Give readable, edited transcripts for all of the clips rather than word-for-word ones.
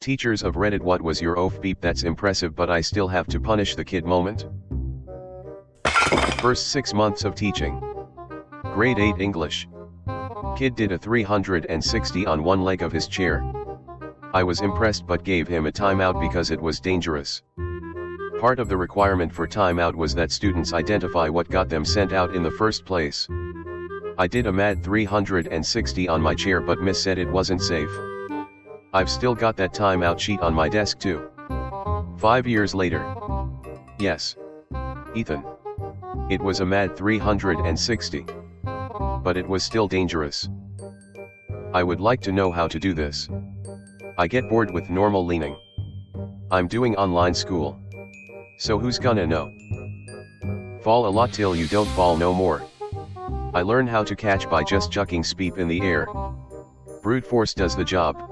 Teachers of Reddit, what was your oof beep? That's impressive, but I still have to punish the kid moment. First 6 months of teaching. Grade 8 English. Kid did a 360 on one leg of his chair. I was impressed but gave him a timeout because it was dangerous. Part of the requirement for timeout was that students identify what got them sent out in the first place. I did a mad 360 on my chair, but Miss said it wasn't safe. I've still got that timeout sheet on my desk too. 5 years later. Yes. Ethan. It was a mad 360. But it was still dangerous. I would like to know how to do this. I get bored with normal leaning. I'm doing online school. So who's gonna know? Fall a lot till you don't fall no more. I learn how to catch by just chucking speep in the air. Brute force does the job.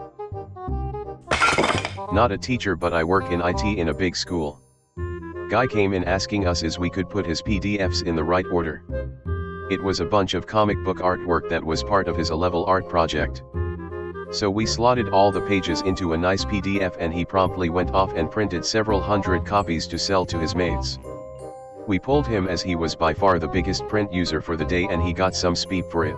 Not a teacher, but I work in IT in a big school. Guy came in asking us if we could put his PDFs in the right order. It was a bunch of comic book artwork that was part of his A-level art project. So we slotted all the pages into a nice PDF, and he promptly went off and printed several hundred copies to sell to his mates. We pulled him as he was by far the biggest print user for the day, and he got some speep for it.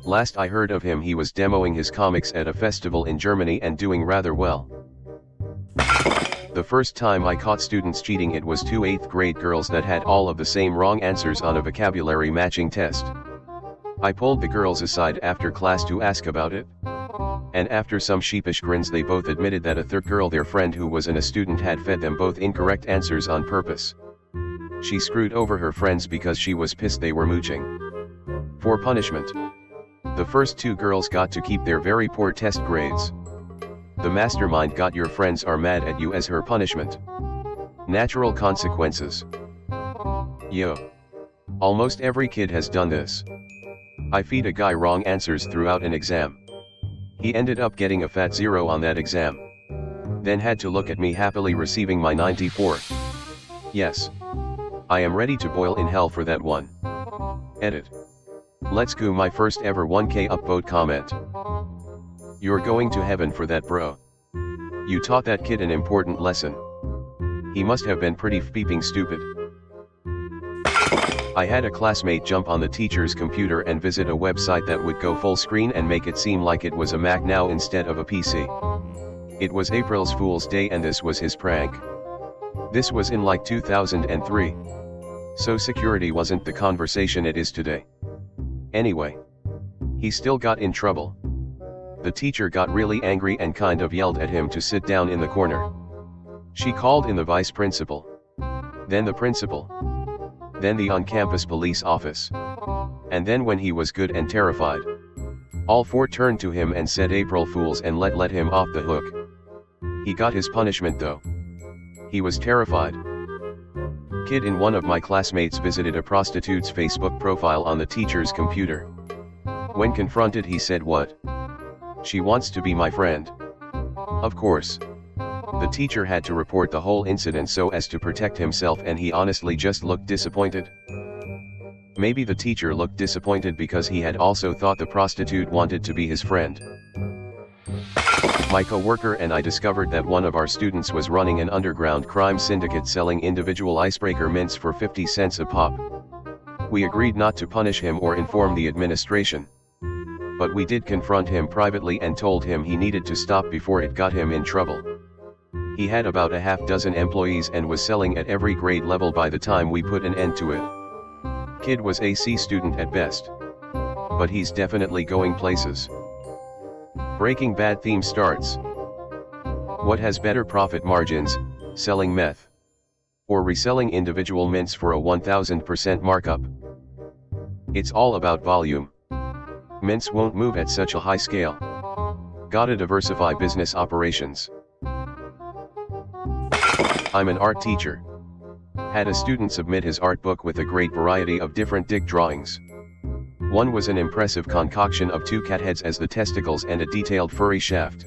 Last I heard of him, he was demoing his comics at a festival in Germany and doing rather well. The first time I caught students cheating, it was 2 8th grade girls that had all of the same wrong answers on a vocabulary matching test. I pulled the girls aside after class to ask about it. And after some sheepish grins, they both admitted that a third girl, their friend who wasn't a student, had fed them both incorrect answers on purpose. She screwed over her friends because she was pissed they were mooching. For punishment, the first 2 girls got to keep their very poor test grades. The mastermind got "your friends are mad at you" as her punishment. Natural consequences. Yo. Almost every kid has done this. I feed a guy wrong answers throughout an exam. He ended up getting a fat 0 on that exam. Then had to look at me happily receiving my 94. Yes. I am ready to boil in hell for that one. Edit. Let's go, my first ever 1K upvote comment. You're going to heaven for that, bro. You taught that kid an important lesson. He must have been pretty f***ing stupid. I had a classmate jump on the teacher's computer and visit a website that would go full screen and make it seem like it was a Mac now instead of a PC. It was April's Fool's Day, and this was his prank. This was in like 2003. So security wasn't the conversation it is today. Anyway. He still got in trouble. The teacher got really angry and kind of yelled at him to sit down in the corner. She called in the vice principal. Then the principal. Then the on-campus police office. And then, when he was good and terrified, all 4 turned to him and said April Fools and let him off the hook. He got his punishment though. He was terrified. Kid in one of my classmates visited a prostitute's Facebook profile on the teacher's computer. When confronted, he said, "What? She wants to be my friend." Of course. The teacher had to report the whole incident so as to protect himself, and he honestly just looked disappointed. Maybe the teacher looked disappointed because he had also thought the prostitute wanted to be his friend. My co-worker and I discovered that one of our students was running an underground crime syndicate selling individual icebreaker mints for 50 cents a pop. We agreed not to punish him or inform the administration. But we did confront him privately and told him he needed to stop before it got him in trouble. He had about a half dozen employees and was selling at every grade level by the time we put an end to it. Kid was a C student at best. But he's definitely going places. Breaking Bad theme starts. What has better profit margins, selling meth or reselling individual mints for a 1000% markup? It's all about volume. Mints won't move at such a high scale. Gotta diversify business operations. I'm an art teacher. Had a student submit his art book with a great variety of different dick drawings. One was an impressive concoction of 2 cat heads as the testicles and a detailed furry shaft.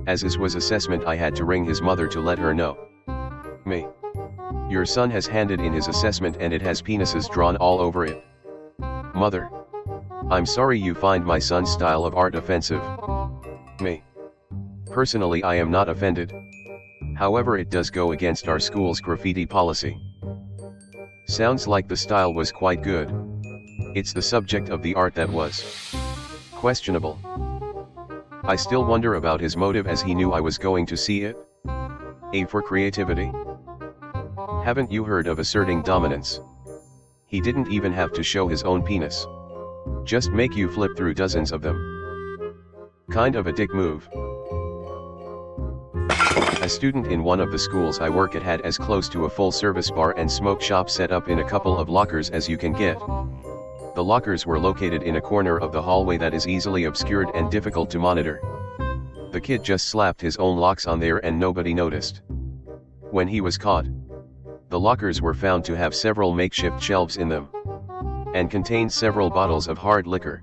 As his was assessment, I had to ring his mother to let her know. Me. Your son has handed in his assessment and it has penises drawn all over it. Mother. I'm sorry you find my son's style of art offensive. Me. Personally, I am not offended. However, it does go against our school's graffiti policy. Sounds like the style was quite good. It's the subject of the art that was questionable. I still wonder about his motive, as he knew I was going to see it. A for creativity? Haven't you heard of asserting dominance? He didn't even have to show his own penis. Just make you flip through dozens of them. Kind of a dick move. A student in one of the schools I work at had as close to a full-service bar and smoke shop set up in a couple of lockers as you can get. The lockers were located in a corner of the hallway that is easily obscured and difficult to monitor. The kid just slapped his own locks on there and nobody noticed. When he was caught, the lockers were found to have several makeshift shelves in them, and contained several bottles of hard liquor,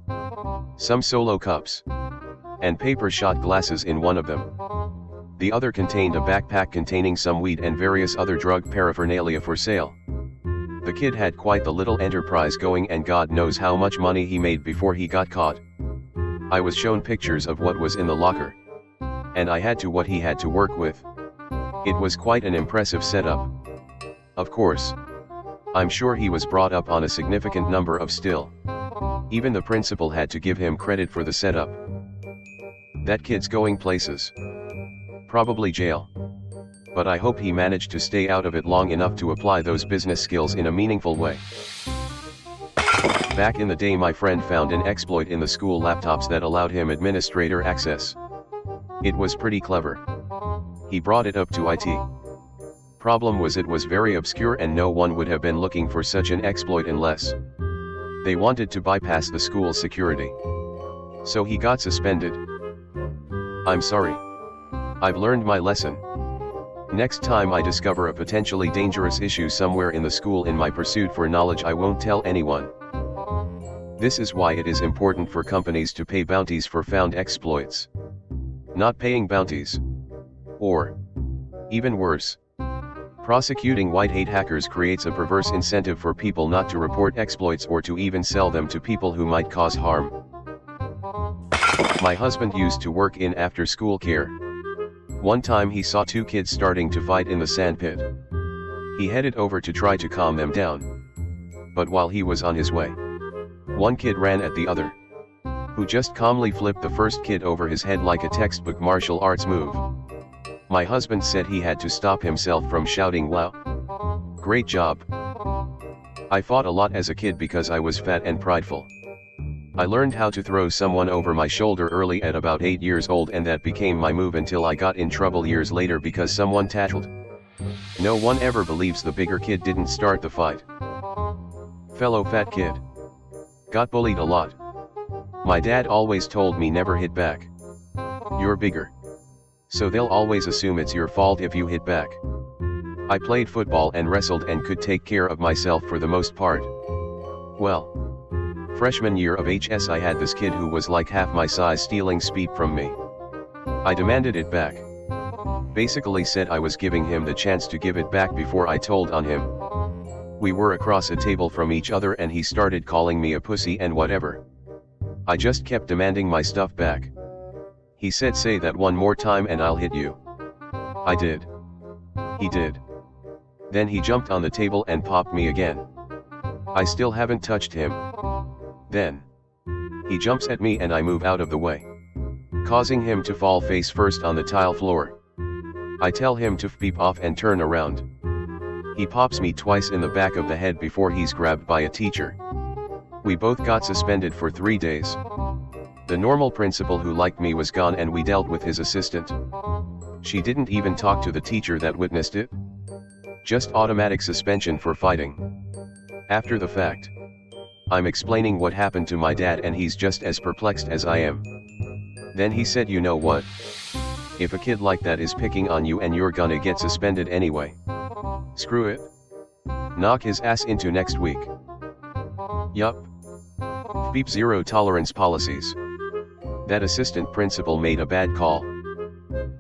some solo cups, and paper shot glasses in one of them. The other contained a backpack containing some weed and various other drug paraphernalia for sale. The kid had quite the little enterprise going, and God knows how much money he made before he got caught. I was shown pictures of what was in the locker, and I had to what he had to work with. It was quite an impressive setup. Of course, I'm sure he was brought up on a significant number of still. Even the principal had to give him credit for the setup. That kid's going places. Probably jail. But I hope he managed to stay out of it long enough to apply those business skills in a meaningful way. Back in the day, my friend found an exploit in the school laptops that allowed him administrator access. It was pretty clever. He brought it up to IT. Problem was, it was very obscure and no one would have been looking for such an exploit unless they wanted to bypass the school security. So he got suspended. I'm sorry. I've learned my lesson. Next time I discover a potentially dangerous issue somewhere in the school in my pursuit for knowledge, I won't tell anyone. This is why it is important for companies to pay bounties for found exploits. Not paying bounties, or even worse, prosecuting white-hat hackers, creates a perverse incentive for people not to report exploits or to even sell them to people who might cause harm. My husband used to work in after-school care. One time he saw two kids starting to fight in the sandpit. He headed over to try to calm them down. But while he was on his way, one kid ran at the other, who just calmly flipped the first kid over his head like a textbook martial arts move. My husband said he had to stop himself from shouting, "Wow! Great job!" I fought a lot as a kid because I was fat and prideful. I learned how to throw someone over my shoulder early at about 8 years old, and that became my move until I got in trouble years later because someone tattled. No one ever believes the bigger kid didn't start the fight. Fellow fat kid. Got bullied a lot. My dad always told me never hit back. You're bigger, so they'll always assume it's your fault if you hit back. I played football and wrestled and could take care of myself for the most part. Well, freshman year of HS, I had this kid who was like half my size stealing speed from me. I demanded it back. Basically said I was giving him the chance to give it back before I told on him. We were across a table from each other and he started calling me a pussy and whatever. I just kept demanding my stuff back. He said, "Say that one more time and I'll hit you." I did. He did. Then he jumped on the table and popped me again. I still haven't touched him. Then he jumps at me and I move out of the way, causing him to fall face first on the tile floor. I tell him to beep off and turn around. He pops me twice in the back of the head before he's grabbed by a teacher. We both got suspended for 3 days. The normal principal who liked me was gone and we dealt with his assistant. She didn't even talk to the teacher that witnessed it. Just automatic suspension for fighting. After the fact, I'm explaining what happened to my dad and he's just as perplexed as I am. Then he said, "You know what? If a kid like that is picking on you and you're gonna get suspended anyway, screw it. Knock his ass into next week." Yup. Beep, zero tolerance policies. That assistant principal made a bad call.